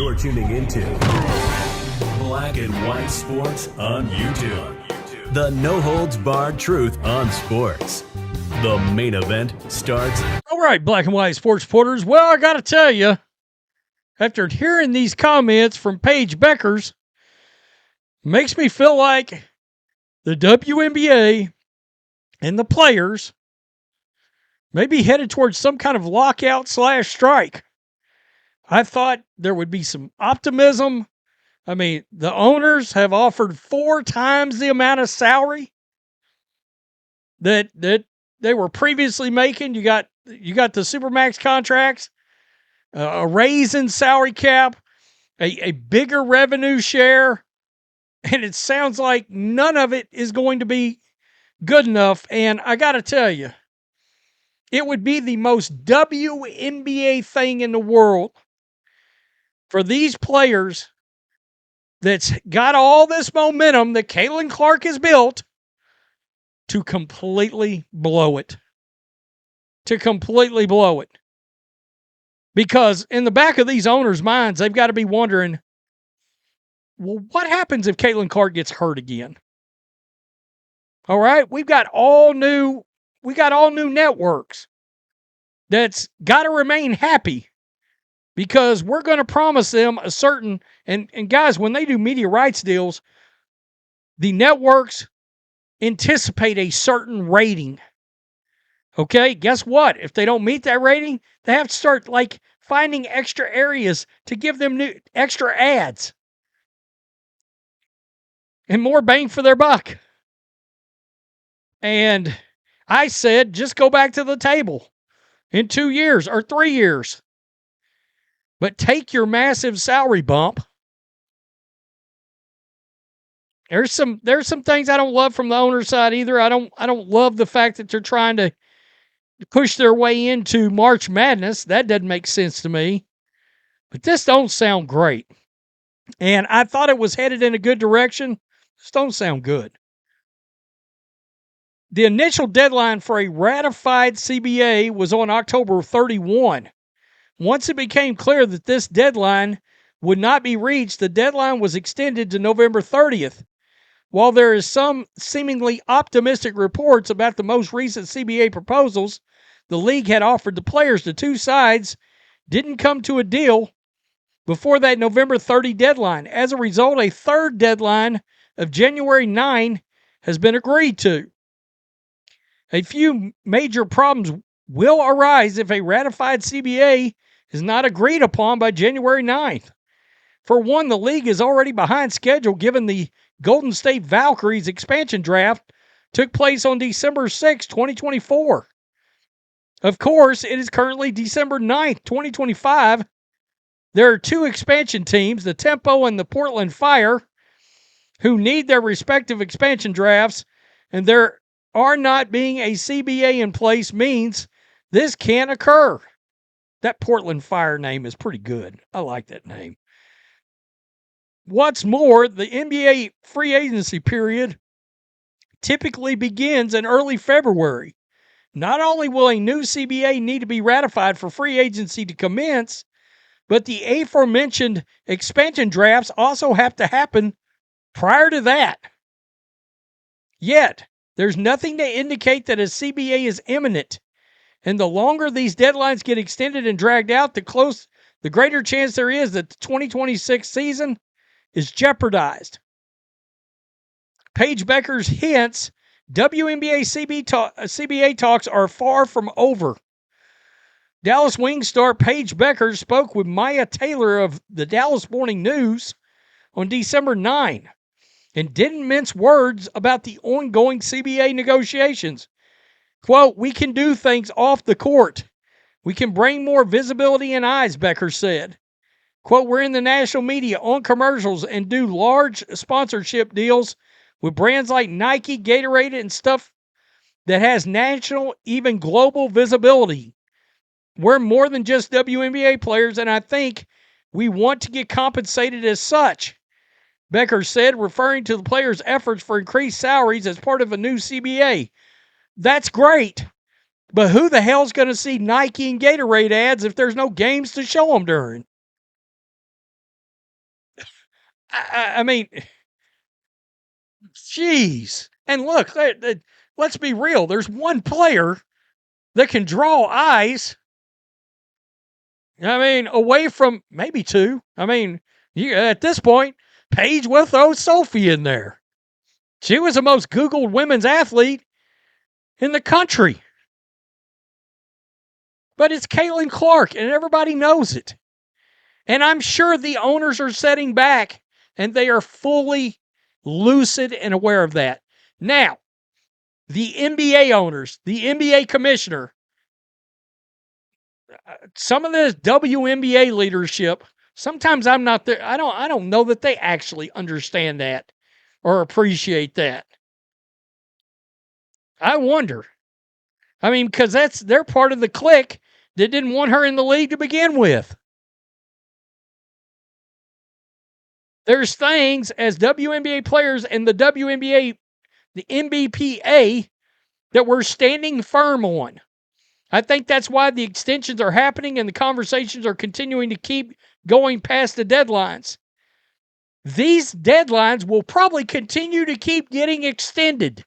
You're tuning into Black and White Sports on YouTube. The no-holds-barred truth on sports. The main event starts. All right, Black and White Sports reporters. Well, I got to tell you, after hearing these comments from Paige Bueckers, makes me feel like the WNBA and the players may be headed towards some kind of lockout/strike. I thought there would be some optimism. I mean, the owners have offered 4 times the amount of salary that they were previously making. You got the Supermax contracts, a raise in salary cap, a bigger revenue share, and it sounds like none of it is going to be good enough. And I got to tell you, it would be the most WNBA thing in the world for these players that's got all this momentum that Caitlyn Clark has built to completely blow it. Because in the back of these owners' minds, they've got to be wondering, well, what happens if Caitlyn Clark gets hurt again? All right, we got all new networks that's got to remain happy because we're going to promise them a certain, and guys, when they do media rights deals, the networks anticipate a certain rating. Okay, guess what? If they don't meet that rating, they have to start finding extra areas to give them new extra ads and more bang for their buck. And I said, just go back to the table in 2 years or 3 years. But take your massive salary bump. There's some things I don't love from the owner side either. I don't love the fact that they're trying to push their way into March Madness. That doesn't make sense to me. But this don't sound great. And I thought it was headed in a good direction. This don't sound good. The initial deadline for a ratified CBA was on October 31. Once it became clear that this deadline would not be reached, the deadline was extended to November 30th. While there is some seemingly optimistic reports about the most recent CBA proposals the league had offered the players, the two sides didn't come to a deal before that November 30 deadline. As a result, a third deadline of January 9 has been agreed to. A few major problems will arise if a ratified CBA is not agreed upon by January 9th. For one, the league is already behind schedule given the Golden State Valkyries expansion draft took place on December 6, 2024. Of course, it is currently December 9th, 2025. There are 2 expansion teams, the Tempo and the Portland Fire, who need their respective expansion drafts, and there are not being a CBA in place means this can't occur. That Portland Fire name is pretty good. I like that name. What's more, the NBA free agency period typically begins in early February. Not only will a new CBA need to be ratified for free agency to commence, but the aforementioned expansion drafts also have to happen prior to that. Yet, there's nothing to indicate that a CBA is imminent. And the longer these deadlines get extended and dragged out, the greater chance there is that the 2026 season is jeopardized. Paige Bueckers hints WNBA CBA talks are far from over. Dallas Wings star Paige Bueckers spoke with Maya Taylor of the Dallas Morning News on December 9 and didn't mince words about the ongoing CBA negotiations. Quote, "We can do things off the court. We can bring more visibility and eyes," Bueckers said. Quote, "We're in the national media, on commercials, and do large sponsorship deals with brands like Nike, Gatorade, and stuff that has national, even global visibility. We're more than just WNBA players, and I think we want to get compensated as such," Bueckers said, referring to the players' efforts for increased salaries as part of a new CBA. That's great, but who the hell's going to see Nike and Gatorade ads if there's no games to show them during? I mean, jeez. And look, let's be real. There's one player that can draw eyes. I mean, away from maybe two. I mean, at this point, Paige will throw Sophie in there. She was the most Googled women's athlete in the country. But it's Caitlyn Clark, and everybody knows it. And I'm sure the owners are sitting back, and they are fully lucid and aware of that. Now, the NBA owners, the NBA commissioner, some of the WNBA leadership, sometimes I'm not there. I don't know that they actually understand that or appreciate that. I wonder. I mean, because they're part of the clique that didn't want her in the league to begin with. There's things as WNBA players and the WNBA, the NBPA, that we're standing firm on. I think that's why the extensions are happening and the conversations are continuing to keep going past the deadlines. These deadlines will probably continue to keep getting extended.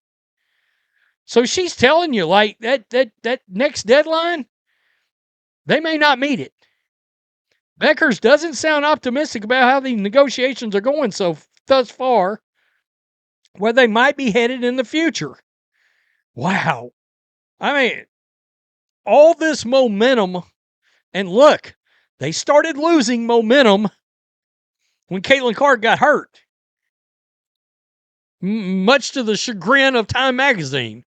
So she's telling you, like, that next deadline, they may not meet it. Bueckers doesn't sound optimistic about how the negotiations are going thus far, where they might be headed in the future. Wow. I mean, all this momentum, and look, they started losing momentum when Caitlyn Clark got hurt, much to the chagrin of Time Magazine.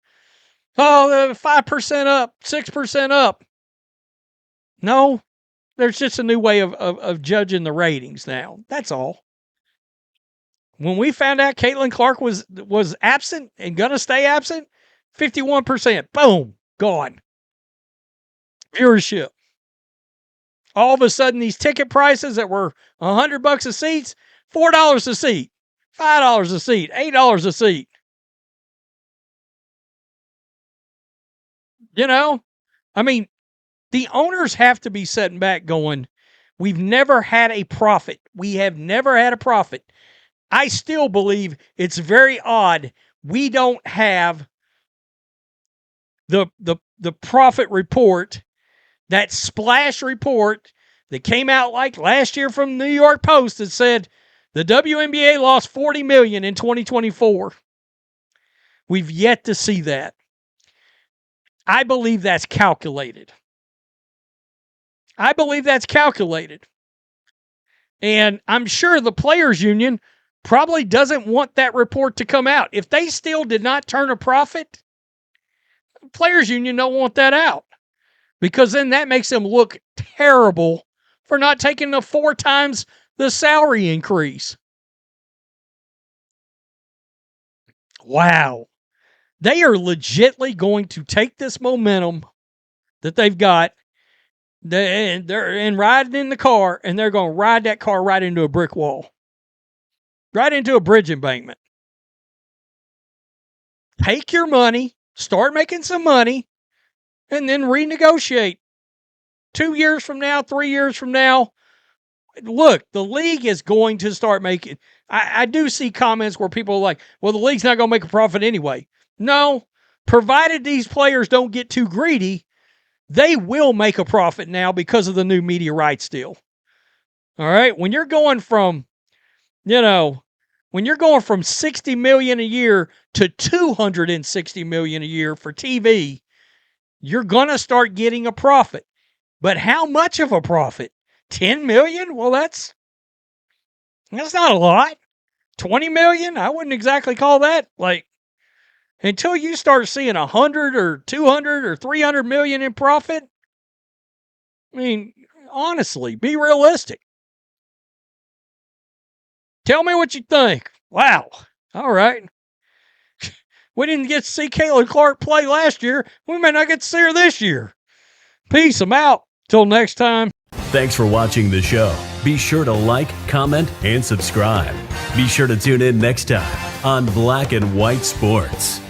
Oh, 5% up, 6% up. No, there's just a new way of judging the ratings now. That's all. When we found out Caitlyn Clark was absent and going to stay absent, 51%. Boom, gone. Viewership. All of a sudden, these ticket prices that were $100 a seat, $4 a seat, $5 a seat, $8 a seat. You know, I mean, the owners have to be sitting back going, we've never had a profit. We have never had a profit. I still believe it's very odd we don't have the profit report, that splash report that came out like last year from the New York Post that said the WNBA lost $40 million in 2024. We've yet to see that. I believe that's calculated. And I'm sure the Players Union probably doesn't want that report to come out. If they still did not turn a profit, the Players Union don't want that out, because then that makes them look terrible for not taking the 4 times the salary increase. Wow. They are legitimately going to take this momentum that they've got, they're riding in the car, and they're going to ride that car right into a brick wall, right into a bridge embankment. Take your money, start making some money, and then renegotiate. 2 years from now, 3 years from now, look, the league is going to start making. I do see comments where people are like, well, the league's not going to make a profit anyway. No, provided these players don't get too greedy, they will make a profit now because of the new media rights deal. All right? When you're going from, $60 million a year to $260 million a year for TV, you're going to start getting a profit. But how much of a profit? 10 million? Well, that's not a lot. 20 million? I wouldn't exactly call that, like, until you start seeing 100 or 200 or 300 million in profit. I mean, honestly, be realistic. Tell me what you think. Wow. All right. We didn't get to see Caitlyn Clark play last year. We may not get to see her this year. Peace. I'm out. Till next time. Thanks for watching the show. Be sure to like, comment, and subscribe. Be sure to tune in next time on Black and White Sports.